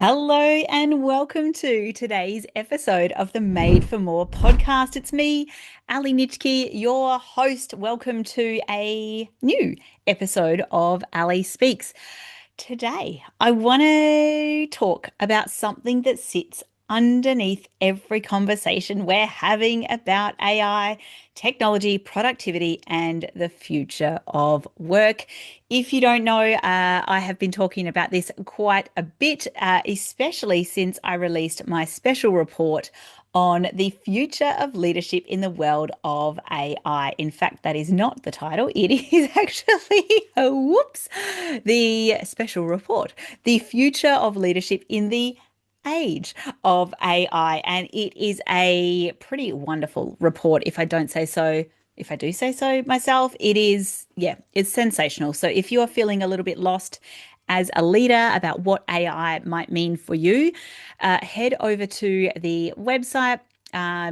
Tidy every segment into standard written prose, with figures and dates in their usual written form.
Hello and welcome to today's episode of the Made for More podcast. It's me, Ali Nitschke, your host. Welcome to a new episode of Ali Speaks. Today, I want to talk about something that sits underneath every conversation we're having about AI, technology, productivity, and the future of work. If you don't know, I have been talking about this quite a bit, especially since I released my special report on the future of leadership in the world of AI. In fact, that is not the title. It is actually, whoops, the special report, the future of leadership in the age of AI. And it is a pretty wonderful report, if I don't say so. If I do say so myself, it is, yeah, it's sensational. So if you are feeling a little bit lost as a leader about what AI might mean for you, head over to the website.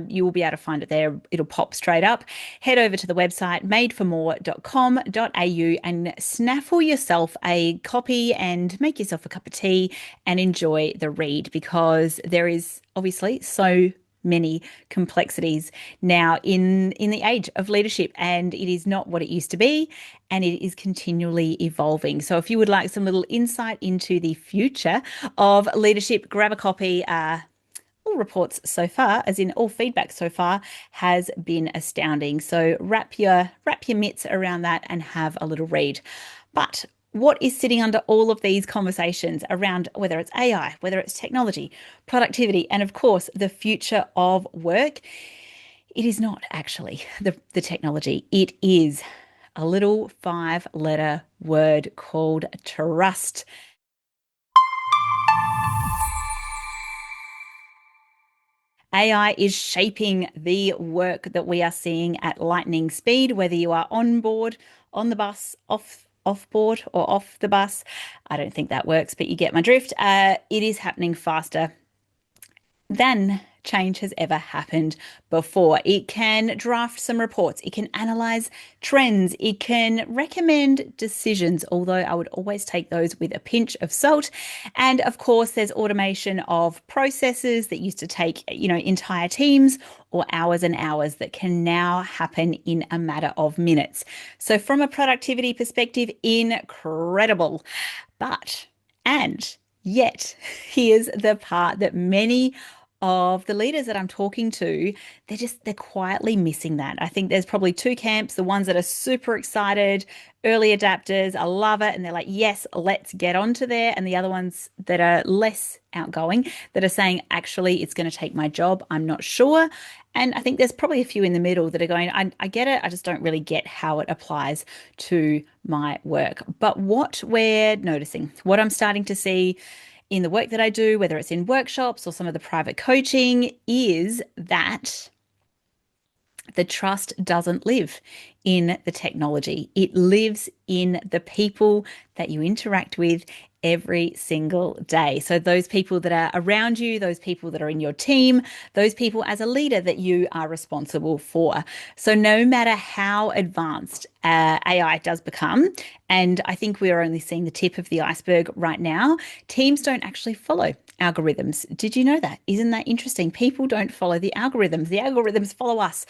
You will be able to find it there. It'll pop straight up. Head over to the website madeformore.com.au and snaffle yourself a copy and make yourself a cup of tea and enjoy the read because there is obviously so many complexities now in the age of leadership, and it is not what it used to be, and it is continually evolving. So if you would like some little insight into the future of leadership, grab a copy. All reports so far, as in all feedback so far, has been astounding. So wrap your mitts around that and have a little read. But what is sitting under all of these conversations around whether it's AI, whether it's technology, productivity, and of course the future of work? It is not actually the technology. It is a little five-letter word called trust. AI is shaping the work that we are seeing at lightning speed, whether you are on board, on the bus, off board, or off the bus. I don't think that works, but you get my drift. It is happening faster than change has ever happened before. It can draft some reports, it can analyze trends, it can recommend decisions, although I would always take those with a pinch of salt. And of course, there's automation of processes that used to take, entire teams or hours and hours that can now happen in a matter of minutes. So, from a productivity perspective, incredible. But, and yet, here's the part that many of the leaders that I'm talking to, they're quietly missing that. I think there's probably two camps, the ones that are super excited, early adapters, I love it, and they're like, yes, let's get onto there. And the other ones that are less outgoing, that are saying, actually, it's going to take my job. I'm not sure. And I think there's probably a few in the middle that are going, I get it. I just don't really get how it applies to my work. But what we're noticing, what I'm starting to see in the work that I do, whether it's in workshops or some of the private coaching, is that the trust doesn't live in the technology. It lives in the people that you interact with every single day. So those people that are around you, those people that are in your team, those people as a leader that you are responsible for. So no matter how advanced AI does become, and I think we are only seeing the tip of the iceberg right now, teams don't actually follow algorithms. Did you know that? Isn't that interesting? People don't follow the algorithms. The algorithms follow us.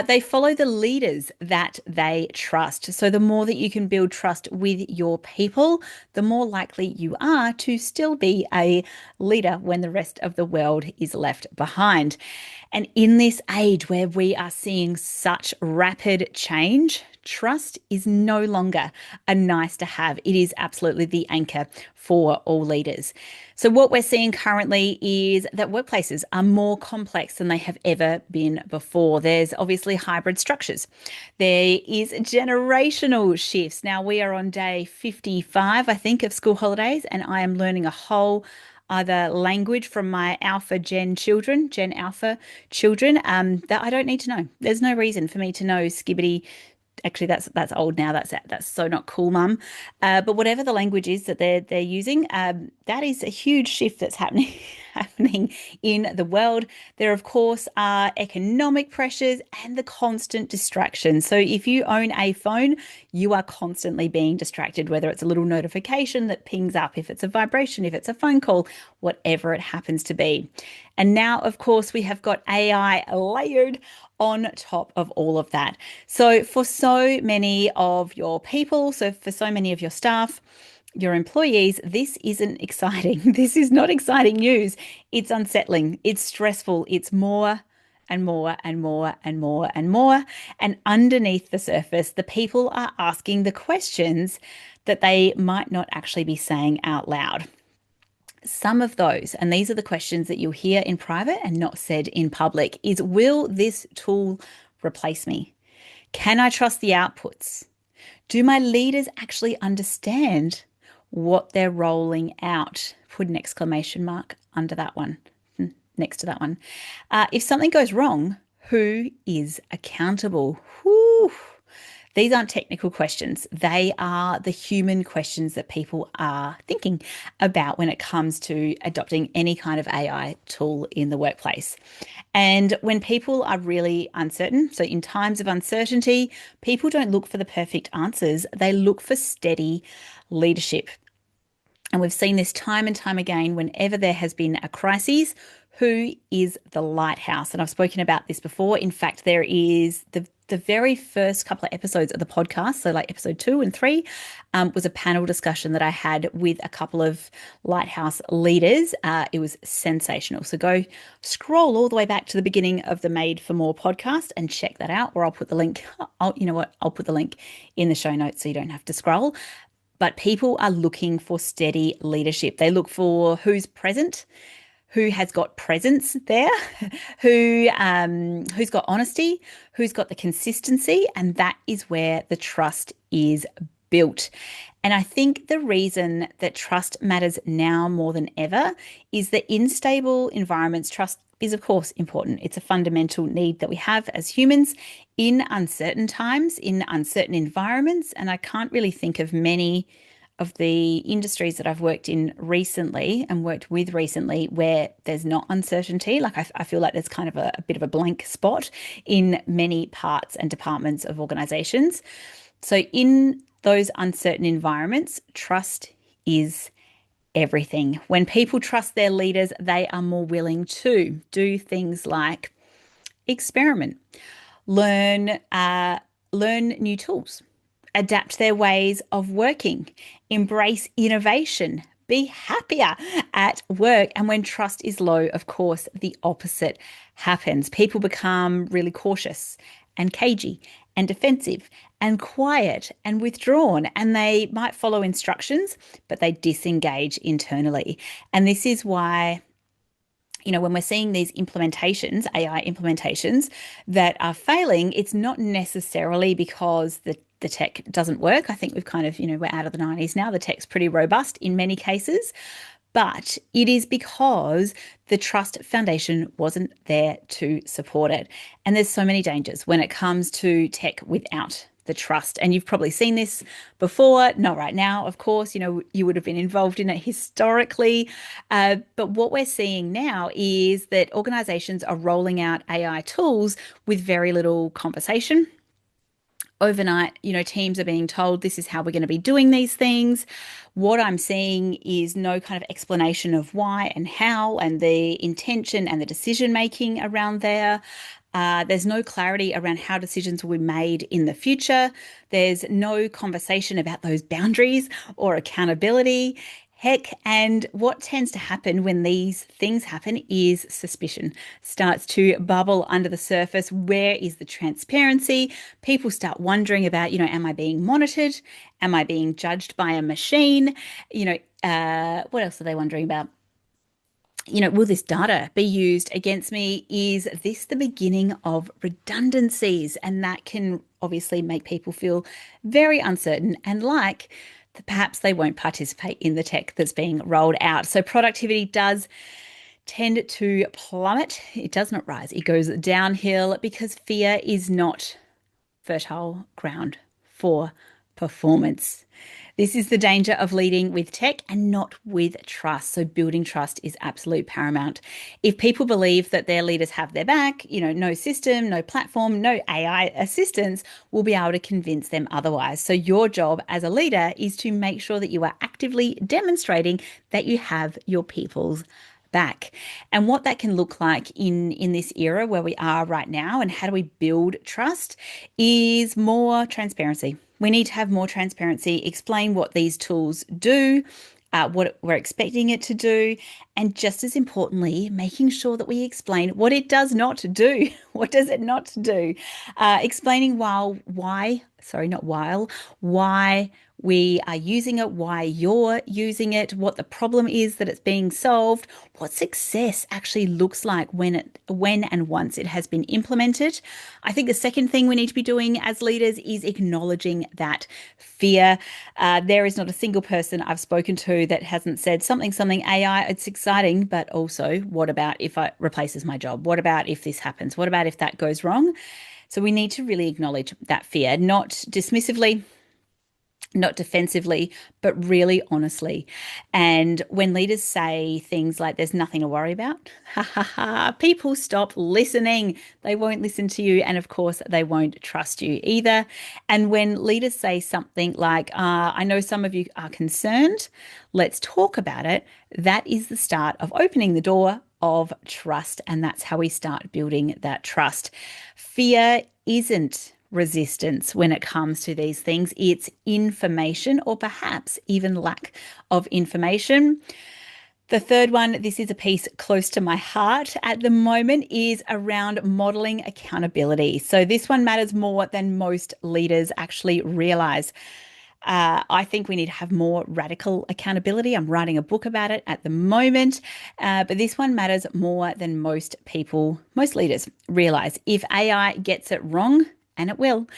They follow the leaders that they trust. So the more that you can build trust with your people, the more likely you are to still be a leader when the rest of the world is left behind. And in this age where we are seeing such rapid change, trust is no longer a nice to have. It is absolutely the anchor for all leaders. So, what we're seeing currently is that workplaces are more complex than they have ever been before. There's obviously hybrid structures, there is generational shifts. Now, we are on day 55, I think, of school holidays, and I am learning a whole either language from my Gen Alpha children, that I don't need to know. There's no reason for me to know skibbity. Actually, that's old now. That's so not cool, mum. But whatever the language is that they're using, that is a huge shift that's happening happening in the world. There, of course, are economic pressures and the constant distractions. So if you own a phone, you are constantly being distracted, whether it's a little notification that pings up, if it's a vibration, if it's a phone call, whatever it happens to be. And now, of course, we have got AI layered on top of all of that. So for so many of your people, so for so many of your staff, your employees, this isn't exciting. This is not exciting news. It's unsettling. It's stressful. It's more and more and more and more and more. And underneath the surface, the people are asking the questions that they might not actually be saying out loud. Some of those, and these are the questions that you'll hear in private and not said in public, is will this tool replace me? Can I trust the outputs? Do my leaders actually understand what they're rolling out? Put an exclamation mark under that one, next to that one. If something goes wrong, who is accountable? Whew. These aren't technical questions. They are the human questions that people are thinking about when it comes to adopting any kind of AI tool in the workplace. And when people are really uncertain, so in times of uncertainty, people don't look for the perfect answers, they look for steady leadership. And we've seen this time and time again whenever there has been a crisis. Who is the lighthouse? And I've spoken about this before. In fact, there is the very first couple of episodes of the podcast, so like episode 2 and 3, was a panel discussion that I had with a couple of lighthouse leaders. It was sensational. So go scroll all the way back to the beginning of the Made for More podcast and check that out, or I'll put the link. You know what? I'll put the link in the show notes so you don't have to scroll. But people are looking for steady leadership. They look for who's present, who has got presence there, who's got honesty, who's got the consistency, and that is where the trust is built. And I think the reason that trust matters now more than ever is that in stable environments, trust is, of course, important. It's a fundamental need that we have as humans in uncertain times, in uncertain environments. And I can't really think of many of the industries that I've worked in recently and worked with recently where there's not uncertainty. Like I feel like there's kind of a bit of a blank spot in many parts and departments of organizations. So in those uncertain environments, trust is everything. When people trust their leaders, they are more willing to do things like experiment, learn new tools, adapt their ways of working, embrace innovation, be happier at work. And when trust is low, of course, the opposite happens. People become really cautious and cagey and defensive and quiet and withdrawn, and they might follow instructions, but they disengage internally. And this is why, when we're seeing these implementations, AI implementations that are failing, it's not necessarily because the tech doesn't work. I think we've kind of, we're out of the 90s now. The tech's pretty robust in many cases, but it is because the trust foundation wasn't there to support it. And there's so many dangers when it comes to tech without the trust. And you've probably seen this before, not right now, of course, you would have been involved in it historically. But what we're seeing now is that organizations are rolling out AI tools with very little conversation. Overnight, teams are being told this is how we're going to be doing these things. What I'm seeing is no kind of explanation of why and how and the intention and the decision making around there. There's no clarity around how decisions will be made in the future. There's no conversation about those boundaries or accountability. Heck, and what tends to happen when these things happen is suspicion starts to bubble under the surface. Where is the transparency? People start wondering about, am I being monitored? Am I being judged by a machine? What else are they wondering about? Will this data be used against me? Is this the beginning of redundancies? And that can obviously make people feel very uncertain and like perhaps they won't participate in the tech that's being rolled out. So productivity does tend to plummet. It does not rise. It goes downhill because fear is not fertile ground for performance. This is the danger of leading with tech and not with trust. So building trust is absolute paramount. If people believe that their leaders have their back, no system, no platform, no AI assistance will be able to convince them otherwise. So your job as a leader is to make sure that you are actively demonstrating that you have your people's back. And what that can look like in this era where we are right now and how do we build trust is more transparency. We need to have more transparency, explain what these tools do, what we're expecting it to do, and just as importantly, making sure that we explain what it does not do. What does it not do? Explaining why we are using it, why you're using it, what the problem is that it's being solved, what success actually looks like when and once it has been implemented. I think the second thing we need to be doing as leaders is acknowledging that fear. There is not a single person I've spoken to that hasn't said something AI, it's exciting, but also what about if it replaces my job? What about if this happens? What about if that goes wrong? So we need to really acknowledge that fear, not dismissively, not defensively, but really honestly. And when leaders say things like, there's nothing to worry about, ha ha ha, people stop listening. They won't listen to you. And of course, they won't trust you either. And when leaders say something like, I know some of you are concerned, let's talk about it, that is the start of opening the door of trust. And that's how we start building that trust. Fear isn't resistance when it comes to these things. It's information or perhaps even lack of information. The third one, this is a piece close to my heart at the moment, is around modeling accountability. So this one matters more than most leaders actually realize. I think we need to have more radical accountability. I'm writing a book about it at the moment, but this one matters more than most leaders realize. If AI gets it wrong, and it will,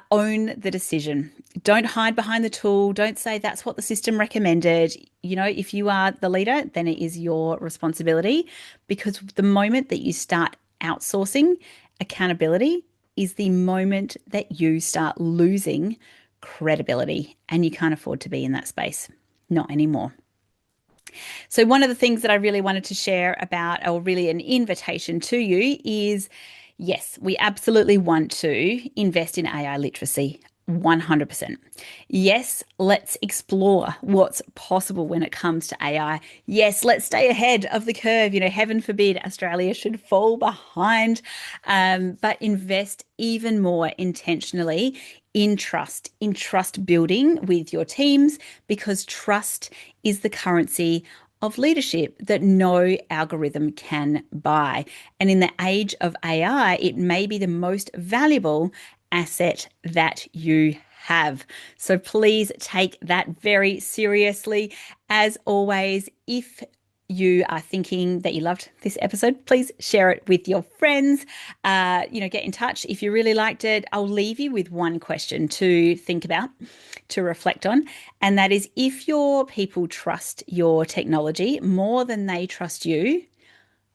own the decision. Don't hide behind the tool. Don't say that's what the system recommended. If you are the leader, then it is your responsibility, because the moment that you start outsourcing accountability is the moment that you start losing credibility, and you can't afford to be in that space. Not anymore. So one of the things that I really wanted to share about, or really an invitation to you, is yes, we absolutely want to invest in AI literacy. 100%. Yes, let's explore what's possible when it comes to AI. Yes, let's stay ahead of the curve. Heaven forbid Australia should fall behind, but invest even more intentionally in trust building with your teams, because trust is the currency of leadership that no algorithm can buy. And in the age of AI, it may be the most valuable asset that you have. So please take that very seriously. As always, if you are thinking that you loved this episode, please share it with your friends. Get in touch if you really liked it. I'll leave you with one question to think about, to reflect on, and that is, if your people trust your technology more than they trust you,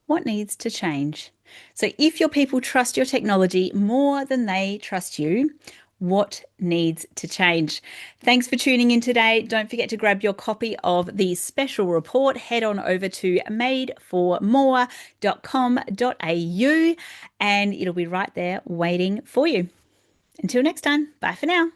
what needs to change? So if your people trust your technology more than they trust you, what needs to change? Thanks for tuning in today. Don't forget to grab your copy of the special report. Head on over to madeformore.com.au and it'll be right there waiting for you. Until next time, bye for now.